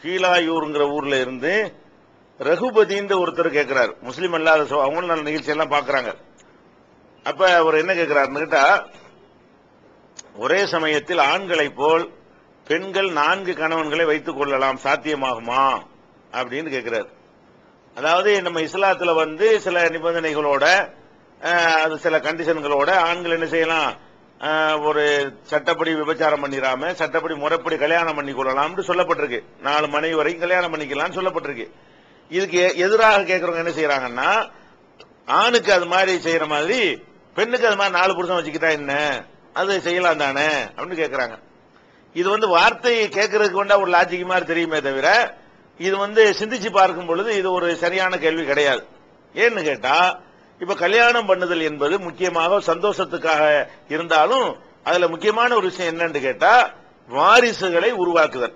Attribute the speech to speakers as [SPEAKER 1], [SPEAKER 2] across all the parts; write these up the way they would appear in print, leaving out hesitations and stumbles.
[SPEAKER 1] கீழாயூர்ங்கிற ஊர்ல இருந்து ரகுபதின்ற ஒருத்தர் கேட்கிறார். முஸ்லீம் அல்லாத அவங்களும் நல்ல நிகழ்ச்சி எல்லாம் பாக்குறாங்க. அப்ப அவர் என்ன கேட்கிறாருன்னு கேட்டா, ஒரே சமயத்தில் ஆண்களை போல் பெண்கள் 4 கணவன்களை வைத்துக் கொள்ளலாம், சாத்தியமாகுமா அப்படின்னு கேட்கிறார். அதாவது நம்ம இஸ்லாத்துல சில நிபந்தனைகளோட அது சில கண்டிஷன்களோட ஆண்கள் என்ன செய்யலாம், ஒரு சட்டப்படி விபச்சாரம் பண்ணிடாம சட்டப்படி முறைப்படி கல்யாணம் பண்ணி கொள்ளலாம் சொல்லப்பட்டிருக்கு. 4 மனைவி வரைக்கும் கல்யாணம் பண்ணிக்கலாம் சொல்லப்பட்டிருக்கு. இதுக்கு எதிராக கேட்கறவங்க என்ன செய்யறாங்கன்னா, ஆணுக்கு அது மாதிரி செய்யற மாதிரி பெண்ணுக்கு அது மாதிரி 4 புருஷன் வச்சுக்கிட்டா என்ன, அது செய்யலாம் தானே அப்படின்னு கேட்கறாங்க. இது வார்த்தையை கேட்கறதுக்கு ஒரு லாஜிக் மாதிரி தெரியுமே தவிர, இது சிந்திச்சு பார்க்கும் பொழுது இது ஒரு சரியான கேள்வி கிடையாது. ஏன்னு கேட்டா, இப்ப கல்யாணம் பண்ணுதல் என்பது முக்கியமாக சந்தோஷத்துக்காக இருந்தாலும் அதுல முக்கியமான ஒரு விஷயம் என்னன்னு கேட்டா, வாரிசுகளை உருவாக்குதல்.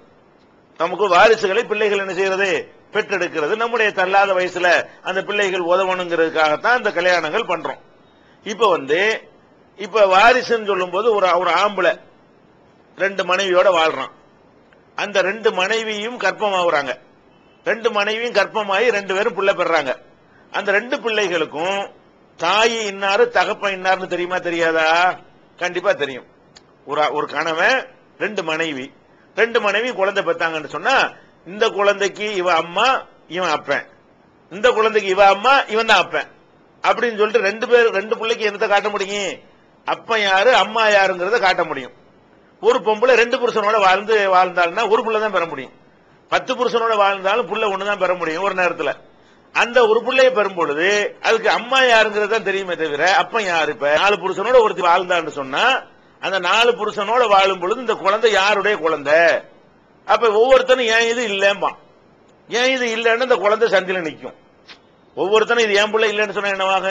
[SPEAKER 1] நமக்கு வாரிசுகளை பிள்ளைகள் என்ன செய்யறது, பெற்றெடுக்கிறது. நம்முடைய தள்ளாத வயசுல அந்த பிள்ளைகள் உதவணுங்கிறதுக்காகத்தான் இந்த கல்யாணங்கள் பண்றோம். இப்ப வாரிசுன்னு சொல்லும் போது ஒரு ஆம்பளை 2 மனைவியோட வாழ்றான். அந்த 2 மனைவியும் கர்ப்பமாகறாங்க. 2 மனைவியும் கர்ப்பமாகி 2 பேரும் பிள்ளை பெறாங்க. அந்த 2 பிள்ளைகளுக்கும் தாய் இன்னாரு தகப்பன் இன்னாருன்னு தெரியுமா தெரியாதா? கண்டிப்பா தெரியும். ஒரு கணவன் 2 மனைவி குழந்தை பெத்தாங்கன்னு சொன்னா, இந்த குழந்தைக்கு இவ அம்மா இவன் அப்பன், இந்த குழந்தைக்கு இவ அம்மா இவன் தான் அப்பன் அப்படின்னு சொல்லிட்டு 2 பிள்ளைக்கு என்னத்தை காட்ட முடியும், அப்பன் யாரு அம்மா யாருங்கிறத காட்ட முடியும். ஒரு பொம்பளை 2 புருஷனோட வாழ்ந்தாள்னா ஒரு புள்ள தான் பெற முடியும். 10 புருஷனோட வாழ்ந்தாலும் புள்ள ஒண்ணுதான் பெற முடியும் ஒரு நேரத்தில். அந்த ஒரு பிள்ளையை பெறும் பொழுது அதுக்கு அம்மா யாருங்கிறது தான் தெரியுமே தவிர அப்பன் யாரு. இப்ப 4 புருஷனோட ஒருத்தி வாழ்ந்தான்னு சொன்னா, அந்த 4 புருஷனோட வாழும் பொழுது இந்த குழந்தை யாருடைய குழந்தை? அப்ப ஒவ்வொருத்தனும் ஏன் இது இல்லம்பா, ஏன் இது இல்லன்னு இந்த குழந்தை சந்தில நிற்கும். ஒவ்வொருத்தனும் இது ஏன் புள்ள இல்லன்னு சொன்னா என்னவாக,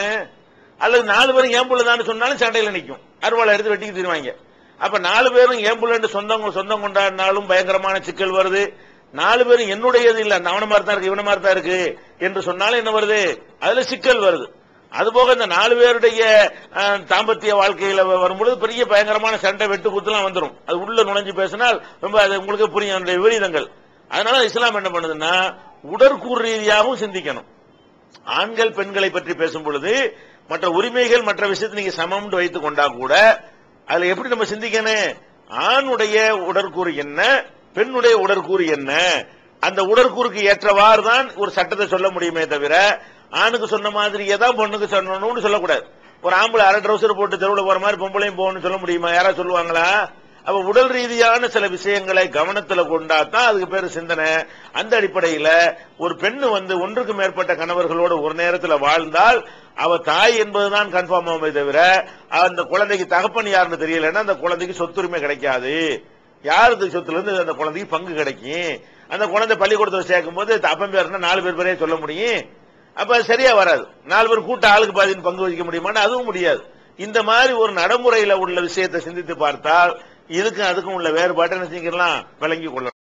[SPEAKER 1] அல்லது 4 பேரும் ஏன் புள்ள தான் சொன்னாலும் சண்டையில நிற்கும், அருவாளை எடுத்து வெட்டிக்கு தருவாங்க. அப்ப 4 பேரும் ஏன் புள்ளன்னு சொந்தம் கொண்டாடினாலும் பயங்கரமான சிக்கல் வருது. 4 பேரும் என்னுடையது இல்ல, அவன மாதிரி தான் இருக்கு இவன மாதிரி தான் இருக்கு என்று சொன்னாலும் என்ன வருது, அதுல சிக்கல் வருது. அதுபோக இந்த 4 பேருடைய தாம்பத்திய வாழ்க்கையில வரும்பொழுது பெரிய பயங்கரமான சண்டை வெட்டு குத்துலாம் வந்துடும். அது உள்ள நுழைஞ்சு பேசினால் ரொம்ப அது உங்களுக்கு புரியும் அந்த விபரீதங்கள். அதனால இஸ்லாம் என்ன பண்ணுதுன்னா, உடற்கூறு ரீதியாகவும் சிந்திக்கணும். ஆண்கள் பெண்களை பற்றி பேசும் பொழுது மற்ற உரிமைகள் மற்ற விஷயத்தை நீங்க சமம் வைத்துக் கொண்டா கூட அதுல எப்படி நம்ம சிந்திக்கணும், ஆணுடைய உடற்கூறு என்ன, பெண்ணுடைய உடற்கூறு என்ன, அந்த உடற்கூறுக்கு ஏற்றவாறு தான் ஒரு சட்டத்தை சொல்ல முடியுமே தவிர, ஆணுக்கு சொன்ன மாதிரியே தான் பொண்ணுக்கு சொல்லணும்னு சொல்லக்கூடாது. ஒரு ஆம்பளை அரை ட்ரௌசர் போட்டு தெருவில் போற மாதிரி பொம்பளையும் போகணும்னு சொல்ல முடியுமா? யாராவது சொல்லுவாங்களா? அப்ப உடல் ரீதியான சில விஷயங்களை கவனத்தில் கொண்டாதான் அதுக்கு பேரு சிந்தனை. அந்த அடிப்படையில் ஒரு பெண்ணு ஒன்றுக்கு மேற்பட்ட கணவர்களோடு ஒரு நேரத்தில் வாழ்ந்தால் அவ தாய் என்பதுதான் கன்ஃபார்ம் ஆகுமே தவிர, அந்த குழந்தைக்கு தகப்பன் யாருன்னு தெரியலன்னா அந்த குழந்தைக்கு சொத்துரிமை கிடைக்காது. யாருக்கு சொத்துல இருந்து அந்த குழந்தைக்கு பங்கு கிடைக்கும். அந்த குழந்தை பள்ளிக்கூடத்தில் சேர்க்கும் போது அப்பன் பேருன்னா 4 பேர் பேரே சொல்ல முடியும். அப்ப சரியா வராது. 4 பேர் கூட்ட ஆளுக்கு பாதின்னு பங்கு வகிக்க முடியுமான்னு அதுவும் முடியாது. இந்த மாதிரி ஒரு நடைமுறையில உள்ள விஷயத்தை சிந்தித்து பார்த்தால் இதுக்கும் அதுக்கும் உள்ள வேறுபாட்டை என்ன செஞ்சிடலாம், விளங்கி கொள்ளலாம்.